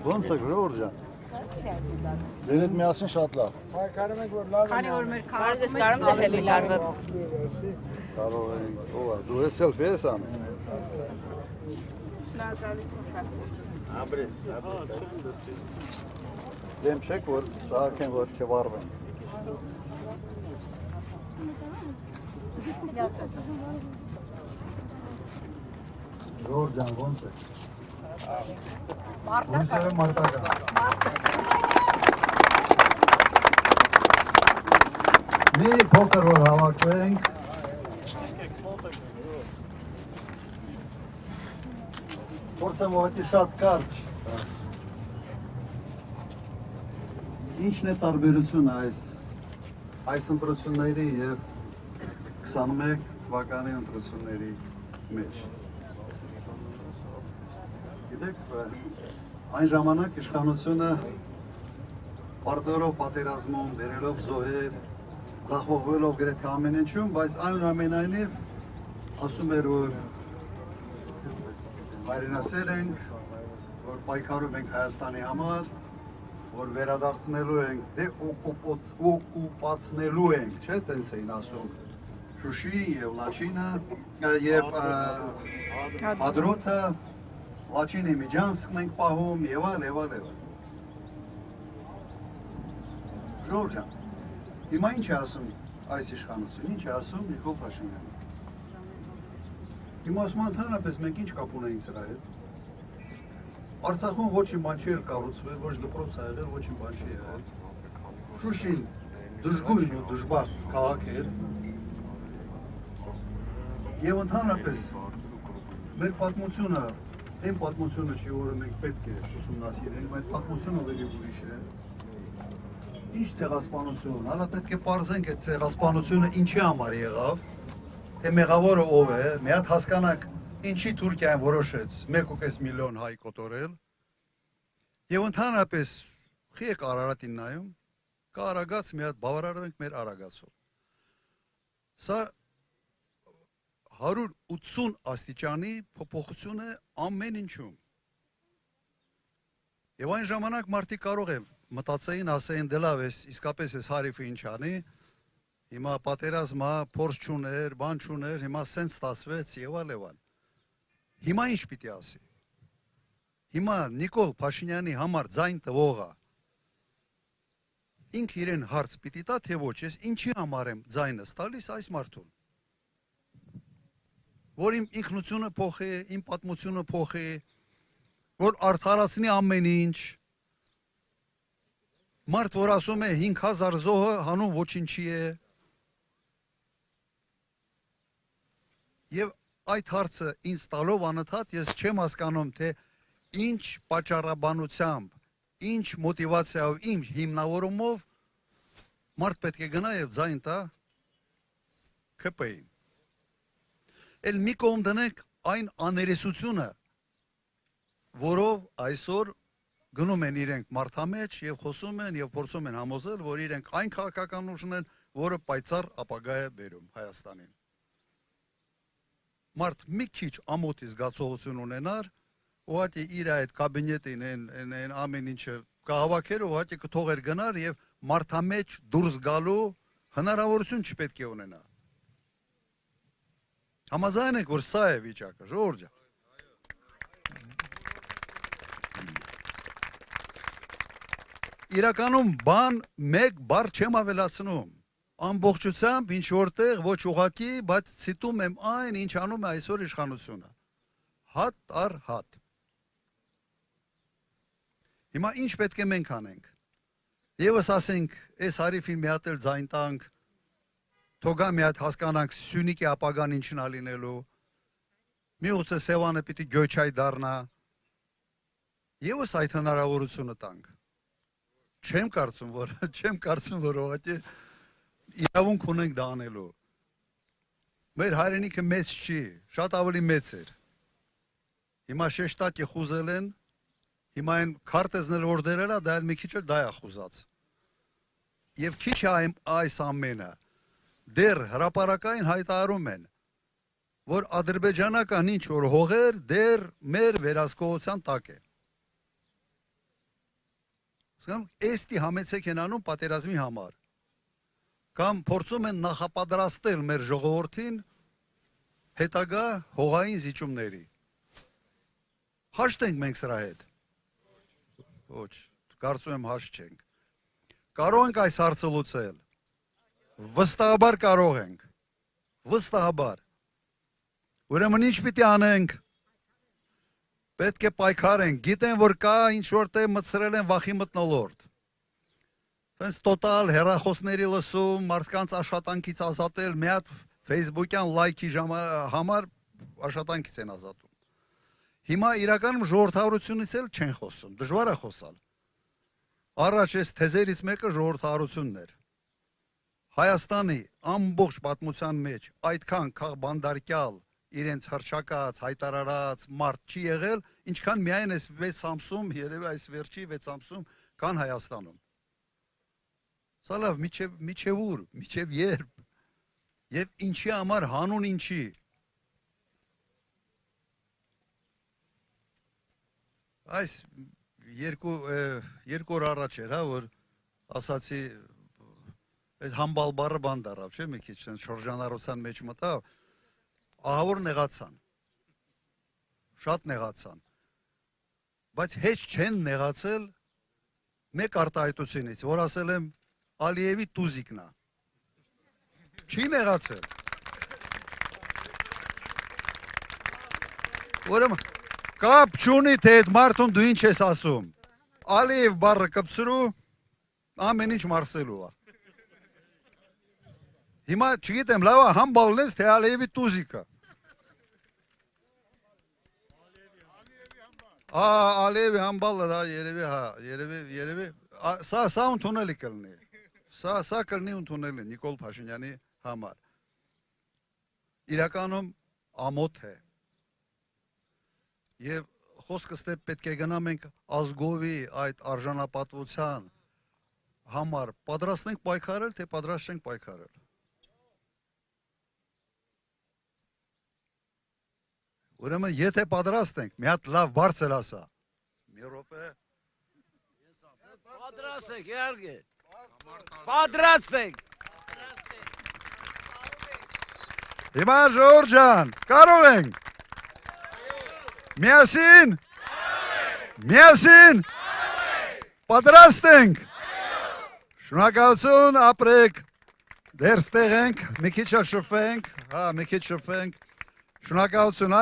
Ոնց է Ժորժ ջան։ Ձեր հետ միասին շատ լավ։ Քանի որ մեր քաղաքում կարում է հելի լարվը։ Կարող ենք, ով է, դու ես սելֆի ես անում։ Դեմ չեք, որ սահակեն, որ չվարվեն։ Ժորժ ջան, ոնց է։ Ոնց է մարտական։ Մի փոքր որ հավաքվենք։ Փորձեմ ուղղակի շատ կարճ։ Ինչն է տարբերությունը այս ընտրությունների եւ 21 թվականի ընտրությունների մեջ։ Գիտեք, այն ժամանակ իշխանությունը պարտերով պատերազմում, բերելով զոհեր, ձախողվելով գրեթե ամեն ինչում, բայց այնուամենայնիվ ասում էր, որ հայրենասեր ենք, որ պայքարում ենք Հայաստանի համար, որ վերադարձնելու ենք, դե օկուպացնելու ենք, չէ, տենց էին ասում Շուշի և Լաչինը և Հադրութը, Լաչինի Միջանսկն ենք պահում և այլ։ Ժորժ ջան, հիմա ինչ է ասում այս իշխանություն, ինչ է ասում Նիկոլ Փաշինյանը։ Հիմա ասում ընդհանրապես մենք ինչ կապ ունենք սրա հետ։ Արցախում ոչինչ բան չի կառուցվել, ոչ դպրոց ա եղել, ոչինչ բան չի եղել։ Շուշին դժգույն ու դժբախտ քաղաք էր։ Եվ ընդհանրապես մեր պատմությունը, այն պատմությունը չի, որը մենք պետք է ուսումնասիրենք, այդ պատմությունը ավելի ուրիշ է։ Ինչ ցեղասպանություն, հələ պետք է պարզենք այդ ցեղասպանությունը ինչի համար եղավ, թե մեղավորը ով է, մի հատ հասկանանք ինչի Թուրքիան որոշեց 1.5 միլիոն հայ կոտորել, եւ ընդհանրապես խի եք Արարատին նայում, կա Արագած, մի հատ բավարարենք մեր Արագածով։ Սա 180 աստիճանի փոփոխություն է ամեն ինչում։ Եվ այն ժամանակ մարդիկ կարող է մտածեին, ասեին դե լավ էս, իսկապես էս հարիվը ինչ անի, հիմա պատերազմա, փորձ չուներ, բան չուներ, հիմա սենց ստացվեց եւ այլ։ Հիմա ինչ պիտի ասի։ Հիմա Նիկոլ Փաշինյանի համար ձայն տվողը ինքը իրեն հարց պիտի տա, թե ոչ, ես ինչի համար եմ ձայնս տալիս այս մարդուն։ Որ իմ ինքնությունը փոխի, իմ պատմությունը փոխի, որ արդարացնի ամեն ինչ։ Մարդ, որ ասում է 5000 զոհը հանուն ոչինչի է։ Եվ այդ հարցը ինձ տալով անընդհատ ես չեմ հասկանում, թե ինչ պատճառաբանությամբ, ինչ մոտիվացիայով, ինչ հիմնավորումով մարդ պետք է գնա եւ ձայն տա ԿՊ-ին։ Էլ մի կողմ դնենք այն աներեսությունը, որով այսօր գնում են իրենք մարդամեջ եւ խոսում են եւ փորձում են համոզել, որ իրենք այն քաղաքական ուժն են, որը պայծառ ապագա է բերում Հայաստանին։ Մարդ մի քիչ ամոթի զգացողություն ունենար, ուղղակի իր այդ կաբինետին այն ամեն ինչը կհավաքեր, ուղղակի կթողեր գնար եւ մարդամեջ դուրս գալու հնարավորություն չպետք է ունենա։ Համաձայն եք, որ սա է վիճակը, Ժորժ ջան։ Իրականում բան մեկ բառ չեմ ավելացնում։ Ամբողջությամբ ինչ որտեղ ոչ ուղղակի, բայց ցիտում եմ այն, ինչ անում է այսօր իշխանությունը։ Հատ առ հատ։ Հիմա ինչ պետք է մենք անենք։ Եվս ասենք, այս հարիվին մի հատ էլ ձայն տանք, թողա մի հատ հասկանանք Սյունիքի ապագան ինչն ա լինելու։ Միգուցե Սևանը պիտի գյոչայ դառնա։ Եվս այդ հնարավորությունը տանք։ Չեմ կարծում, որ ուղղակի իրավունք ունենք դա անելու։ Մեր հայրենիքը մեծ չի, շատ ավելի մեծ էր։ Հիմա շեշտակի խուզել են, հիմա այն քարտեզներ որ դերել է, դա էլ մի քիչ էլ դա է խուզած։ Եվ քիչ է այս ամենը։ Դեռ հրապարակային հայտարարում են, որ ադրբեջանական ինչ որ հողեր դեռ մեր վերահսկողության տակ է։ Սկամ էստի համեցեք են անում պատերազմի համար։ Կամ փորձում են նախապատրաստել մեր ժողովրդին հետագա հողային զիջումների։ Հաշտ ենք մենք սրա հետ։ Ոչ, կարծում եմ հաշտ չենք։ Կարող ենք այս հարցը լուծել։ Վստահաբար կարող ենք։ Վստահաբար։ Ուրեմն ինչ պիտի անենք։ Պետք է պայքարենք։ Գիտեն, որ կա ինչ որտեղ մտցրել են վախի մթնոլորտ։ Սենց տոտալ հեռախոսների լսում, մարդկանց աշխատանքից ազատել, մի հատ Facebook-յան լայքի համար աշխատանքից են ազատում։ Հիմա իրականում ժողովրդավարությունից էլ չեն խոսում, դժվար է խոսալ։ Առաջ այս թեզերից մեկը ժողովրդավարությունն էր։ Հայաստանի ամբողջ պատմության մեջ այդքան բանդարկյալ, իրենց հռչակած, հայտարարած մարդ չի եղել, ինչքան միայն այս 6 ամսում, երևի այս վերջի 6 ամսում կան Հայաստանում։ Սա լավ, միչև ուր, միչև երբ, և ինչի համար, հանուն ինչի։ Այս երկու օր առաջ էր, որ ասացի, այս համբալ բառը բան դարավ, չէ՞ մի քիչ շրջանառության մեջ մտավ, ահավոր նեղացան, շատ նեղացան, բայց հեչ չեն նեղացել մեկ արտահայտությունից, որ ասել եմ Ալիևի տուզիկն է, չի նեղացել, ուրեմն կապ չունի, թե այդ մարդուն դու ինչ ես ասում, Ալիև բառը կպցրու, ամեն ինչ մարսելու է։ Հիմա չգիտեմ, լավ է համբալն ես, թե Ալիևի տուզիկը։ Ալիևի համբալը, երևի, սա ընդունելի կլնի, սա կլնի ընդունելի Նիկոլ Փաշինյանի համար։ Իրականում ամոթ է։ Եվ խոսքս թե պետք է գնամ ենք ազգովի այդ արժանապատվության համար պատրաստ ենք պայքարել, թե պատրաստ չենք պայքարել։ Ուրեմն եթե պատրաստ ենք, մի հատ լավ բարձր ասա։ Մի րոպե։ Պատրաստ եք, իհարկե։ Պատրաստ եք։ Հիմա Ժորժ ջան, կարող ենք։ Միասին։ Միասին։ Պատրաստ ենք։ Շնորհակալություն, ապրեք։ Դեռ ստեղ ենք, մի քիչ շփվենք, մի քիչ շփվենք։ Շնորհակալություն։